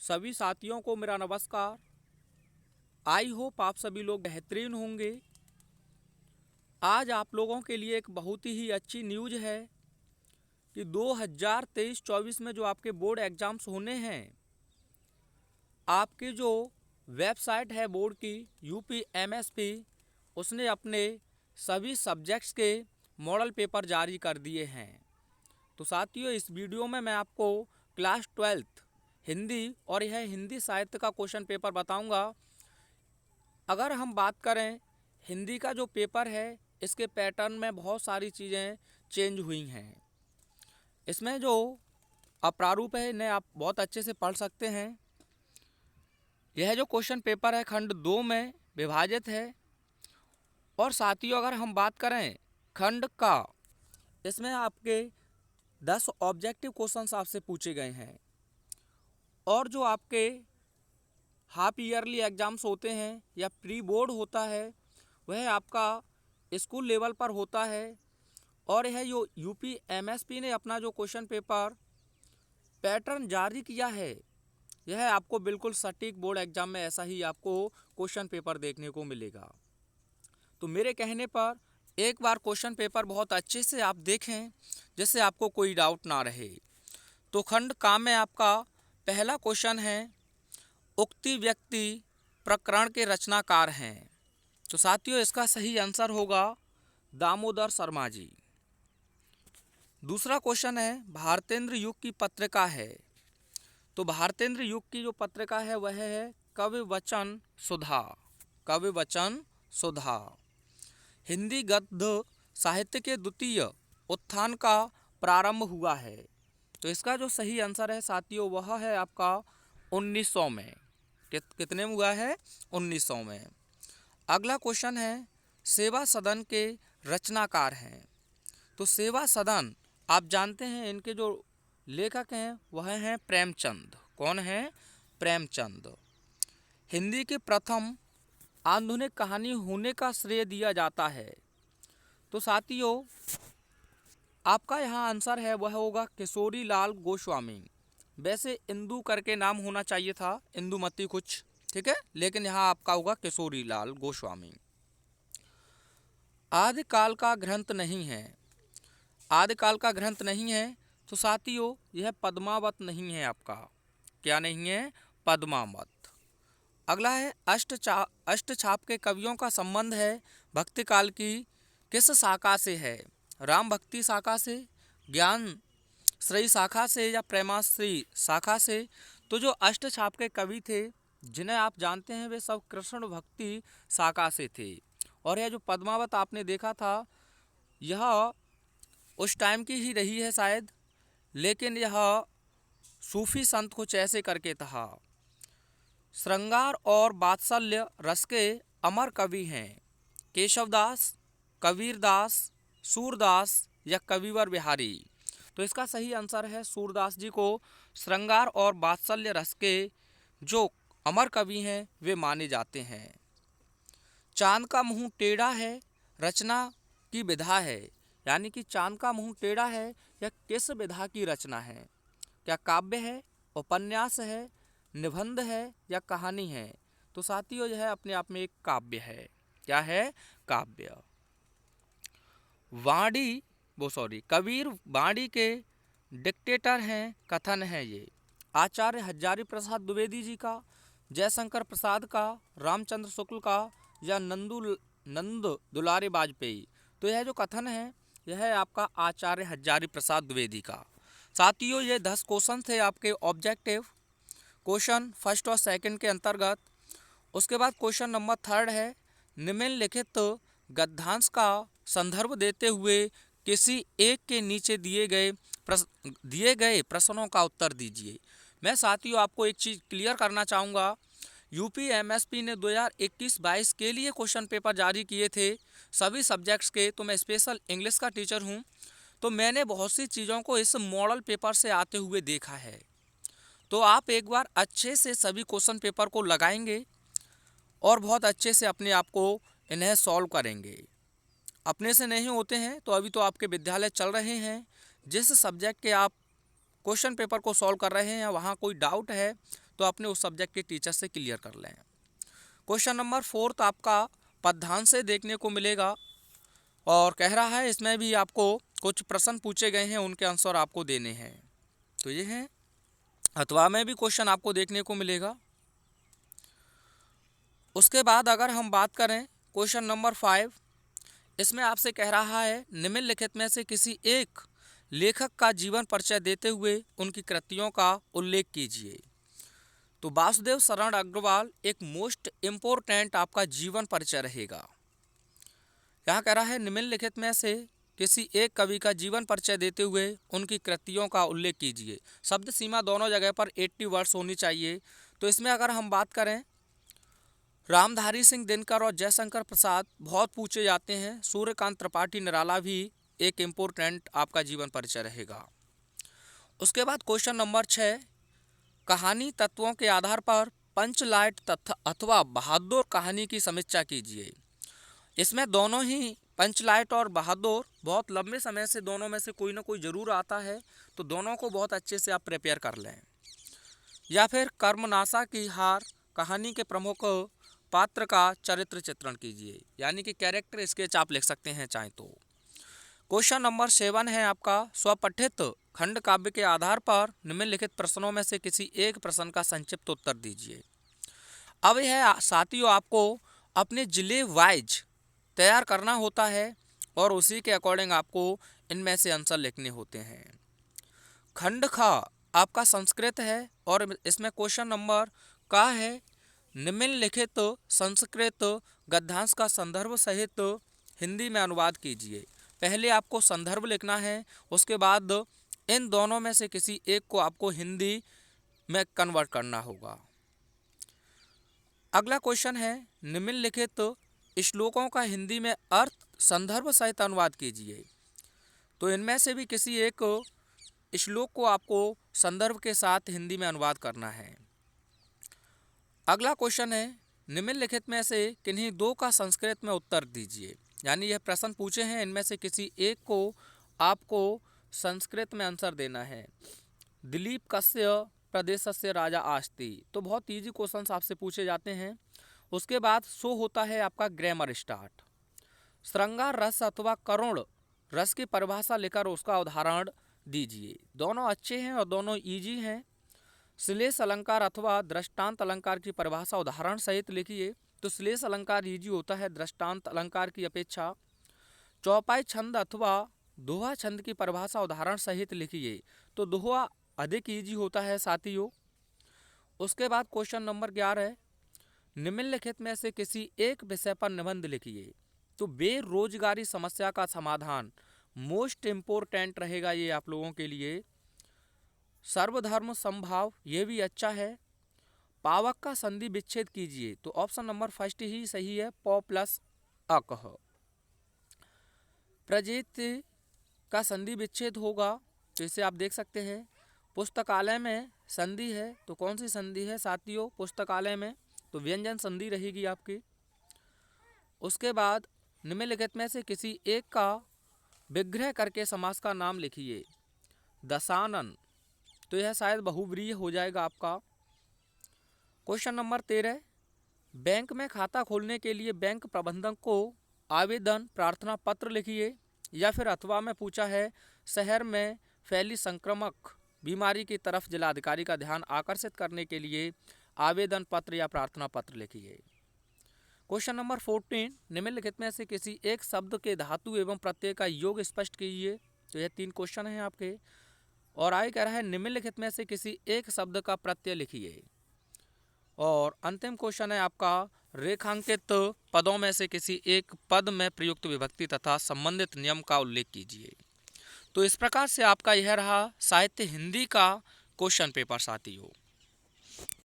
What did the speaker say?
सभी साथियों को मेरा नमस्कार। आई होप आप सभी लोग बेहतरीन होंगे। आज आप लोगों के लिए एक बहुत ही अच्छी न्यूज़ है कि 2023-24 में जो आपके बोर्ड एग्ज़ाम्स होने हैं, आपकी जो वेबसाइट है बोर्ड की UPMSP, उसने अपने सभी सब्जेक्ट्स के मॉडल पेपर जारी कर दिए हैं। तो साथियों, इस वीडियो में मैं आपको क्लास 12th हिंदी और यह हिंदी साहित्य का क्वेश्चन पेपर बताऊंगा। अगर हम बात करें हिंदी का जो पेपर है, इसके पैटर्न में बहुत सारी चीज़ें चेंज हुई हैं। इसमें जो प्रारूप है इन्हें आप बहुत अच्छे से पढ़ सकते हैं। यह जो क्वेश्चन पेपर है खंड 2 में विभाजित है। और साथियों, अगर हम बात करें खंड का, इसमें आपके 10 ऑब्जेक्टिव क्वेश्चंस आपसे पूछे गए हैं। और जो आपके हाफ ईयरली एग्ज़ाम्स होते हैं या प्री बोर्ड होता है, वह आपका स्कूल लेवल पर होता है। और यह जो UPMSP ने अपना जो क्वेश्चन पेपर पैटर्न जारी किया है, यह आपको बिल्कुल सटीक बोर्ड एग्जाम में ऐसा ही आपको क्वेश्चन पेपर देखने को मिलेगा। तो मेरे कहने पर एक बार क्वेश्चन पेपर बहुत अच्छे से आप देखें, जिससे आपको कोई डाउट ना रहे। तो खंड का में आपका पहला क्वेश्चन है, उक्ति व्यक्ति प्रकरण के रचनाकार हैं। तो साथियों, इसका सही आंसर होगा दामोदर शर्मा जी। दूसरा क्वेश्चन है, भारतेंद्र युग की पत्रिका है। तो भारतेंद्र युग की जो पत्रिका है वह है कवि वचन सुधा। कवि वचन सुधा। हिंदी गद्य साहित्य के द्वितीय उत्थान का प्रारंभ हुआ है। तो इसका जो सही आंसर है साथियों, वह है आपका 1900 में। कितने में हुआ है? 1900 में। अगला क्वेश्चन है, सेवा सदन के रचनाकार हैं। तो सेवा सदन आप जानते हैं, इनके जो लेखक हैं वह हैं प्रेमचंद। कौन है? प्रेमचंद। हिंदी के प्रथम आधुनिक कहानी होने का श्रेय दिया जाता है। तो साथियों, आपका यहाँ आंसर है वह होगा किशोरी लाल गोस्वामी। वैसे इंदु करके नाम होना चाहिए था, इंदुमती कुछ, ठीक है, लेकिन यहाँ आपका होगा किशोरी लाल गोस्वामी। आदिकाल का ग्रंथ नहीं है। आदिकाल का ग्रंथ नहीं है तो साथियों, यह पद्मावत नहीं है आपका। क्या नहीं है? पद्मावत। अगला है, अष्टछाप के कवियों का संबंध है भक्ति काल की किस शाखा से है? राम भक्ति शाखा से, ज्ञान श्रेय शाखा से, या प्रेमाश्री शाखा से? तो जो अष्टछाप के कवि थे, जिन्हें आप जानते हैं, वे सब कृष्ण भक्ति शाखा से थे। और यह जो पद्मावत आपने देखा था, यह उस टाइम की ही रही है शायद, लेकिन यह सूफी संत कुछ ऐसे करके था। श्रृंगार और वात्सल्य रस के अमर कवि हैं केशवदास, कबीरदास, सूरदास या कविवर बिहारी। तो इसका सही आंसर है सूरदास जी को श्रृंगार और वात्सल्य रस के जो अमर कवि हैं वे माने जाते हैं। चांद का मुंह टेढ़ा है रचना की विधा है। यानी कि चांद का मुंह टेढ़ा है या किस विधा की रचना है? क्या काव्य है, उपन्यास है, निबंध है या कहानी है? तो साथियों, यह अपने आप में एक काव्य है। क्या है? काव्य। कबीर वाणी के डिक्टेटर हैं, कथन है ये। आचार्य हजारी प्रसाद द्विवेदी जी का, जयशंकर प्रसाद का, रामचंद्र शुक्ल का, या नंद दुलारे वाजपेयी? तो यह जो कथन है यह है आपका आचार्य हजारी प्रसाद द्विवेदी का। साथियों, ये 10 क्वेश्चन थे आपके ऑब्जेक्टिव क्वेश्चन फर्स्ट और सेकंड के अंतर्गत। उसके बाद क्वेश्चन नंबर 3 है, निम्नलिखित गद्यांश का संदर्भ देते हुए किसी एक के नीचे दिए गए प्रश्नों का उत्तर दीजिए। मैं साथियों आपको एक चीज़ क्लियर करना चाहूँगा, UPMSP ने 2021-22 के लिए क्वेश्चन पेपर जारी किए थे सभी सब्जेक्ट्स के। तो मैं स्पेशल इंग्लिश का टीचर हूँ, तो मैंने बहुत सी चीज़ों को इस मॉडल पेपर से आते हुए देखा है। तो आप एक बार अच्छे से सभी क्वेश्चन पेपर को लगाएंगे और बहुत अच्छे से अपने आप को इन्हें सॉल्व करेंगे। अपने से नहीं होते हैं तो अभी तो आपके विद्यालय चल रहे हैं, जिस सब्जेक्ट के आप क्वेश्चन पेपर को सॉल्व कर रहे हैं वहाँ कोई डाउट है तो तो अपने उस सब्जेक्ट के टीचर से क्लियर कर लें। क्वेश्चन नंबर 4 आपका पद्यांश से देखने को मिलेगा और कह रहा है इसमें भी आपको कुछ प्रश्न पूछे गए हैं, उनके आंसर आपको देने हैं। तो ये है, अथवा में भी क्वेश्चन आपको देखने को मिलेगा। उसके बाद अगर हम बात करें क्वेश्चन नंबर 5, इसमें आपसे कह रहा है निम्नलिखित में से किसी एक लेखक का जीवन परिचय देते हुए उनकी कृतियों का उल्लेख कीजिए। तो वासुदेव शरण अग्रवाल एक मोस्ट इम्पोर्टेंट आपका जीवन परिचय रहेगा। यहाँ कह रहा है निम्नलिखित में से किसी एक कवि का जीवन परिचय देते हुए उनकी कृतियों का उल्लेख कीजिए। शब्द सीमा दोनों जगह पर 80 वर्ड्स होनी चाहिए। तो इसमें अगर हम बात करें रामधारी सिंह दिनकर और जयशंकर प्रसाद बहुत पूछे जाते हैं। सूर्यकांत त्रिपाठी निराला भी एक इम्पोर्टेंट आपका जीवन परिचय रहेगा। उसके बाद क्वेश्चन नंबर 6, कहानी तत्वों के आधार पर पंचलाइट तथा अथवा बहादुर कहानी की समीक्षा कीजिए। इसमें दोनों ही पंचलाइट और बहादुर बहुत लंबे समय से दोनों में से कोई ना कोई जरूर आता है, तो दोनों को बहुत अच्छे से आप प्रिपेयर कर लें। या फिर कर्मनाशा की हार कहानी के प्रमुख पात्र का चरित्र चित्रण कीजिए, यानी कि कैरेक्टर स्केच आप लिख सकते हैं चाहे तो। क्वेश्चन नंबर 7 है आपका स्वपठित खंड काव्य के आधार पर निम्नलिखित प्रश्नों में से किसी एक प्रश्न का संक्षिप्त उत्तर दीजिए। अब यह साथियों आपको अपने जिले वाइज तैयार करना होता है और उसी के अकॉर्डिंग आपको इनमें से आंसर लिखने होते हैं। खंड ख आपका संस्कृत है और इसमें क्वेश्चन नंबर का है निम्नलिखित संस्कृत गद्यांश का संदर्भ सहित हिंदी में अनुवाद कीजिए। पहले आपको संदर्भ लिखना है, उसके बाद इन दोनों में से किसी एक को आपको हिंदी में कन्वर्ट करना होगा। अगला क्वेश्चन है निम्नलिखित श्लोकों का हिंदी में अर्थ संदर्भ सहित अनुवाद कीजिए। तो इनमें से भी किसी एक श्लोक को आपको संदर्भ के साथ हिंदी में अनुवाद करना है। अगला क्वेश्चन है निम्नलिखित में से किन्हीं दो का संस्कृत में उत्तर दीजिए। यानी यह प्रश्न पूछे हैं, इनमें से किसी एक को आपको संस्कृत में आंसर देना है। दिलीप कस्य प्रदेशस्य राजा आस्ति, तो बहुत इजी क्वेश्चंस आपसे पूछे जाते हैं। उसके बाद सो होता है आपका ग्रामर स्टार्ट। श्रृंगार रस अथवा करुण रस की परिभाषा लेकर उसका उदाहरण दीजिए। दोनों अच्छे हैं और दोनों इजी हैं। श्लेष अलंकार अथवा दृष्टांत अलंकार की परिभाषा उदाहरण सहित लिखिए। तो श्लेष अलंकार इजी होता है दृष्टांत अलंकार की अपेक्षा। चौपाई छंद अथवा दोहा छंद की परिभाषा उदाहरण सहित लिखिए। तो दोहा अधिक इजी होता है साथियों। उसके बाद क्वेश्चन नंबर 11, निम्नलिखित में से किसी एक विषय पर निबंध लिखिए। तो बेरोजगारी समस्या का समाधान मोस्ट इम्पोर्टेंट रहेगा ये आप लोगों के लिए। सर्वधर्म समभाव ये भी अच्छा है। पावक का संधि विच्छेद कीजिए। तो ऑप्शन नंबर फर्स्ट ही सही है, प प्लस अकह। प्रजेत का संधि विच्छेद होगा, तो इसे आप देख सकते हैं। पुस्तकालय में संधि है, तो कौन सी संधि है साथियों पुस्तकालय में? तो व्यंजन संधि रहेगी आपकी। उसके बाद निम्नलिखित में से किसी एक का विग्रह करके समास का नाम लिखिए। दशानन, तो यह शायद बहुव्रीहि हो जाएगा आपका। क्वेश्चन नंबर 13, बैंक में खाता खोलने के लिए बैंक प्रबंधक को आवेदन प्रार्थना पत्र लिखिए। या फिर अथवा में पूछा है शहर में फैली संक्रामक बीमारी की तरफ जिलाधिकारी का ध्यान आकर्षित करने के लिए आवेदन पत्र या प्रार्थना पत्र लिखिए। क्वेश्चन नंबर 14, निम्नलिखित में से किसी एक शब्द के धातु एवं प्रत्यय का योग स्पष्ट कीजिए। तो यह 3 क्वेश्चन हैं आपके। और आगे कह रहा है निम्नलिखित में से किसी एक शब्द का प्रत्यय लिखिए। और अंतिम क्वेश्चन है आपका रेखांकित पदों में से किसी एक पद में प्रयुक्त विभक्ति तथा संबंधित नियम का उल्लेख कीजिए। तो इस प्रकार से आपका यह रहा साहित्य हिंदी का क्वेश्चन पेपर साथियों।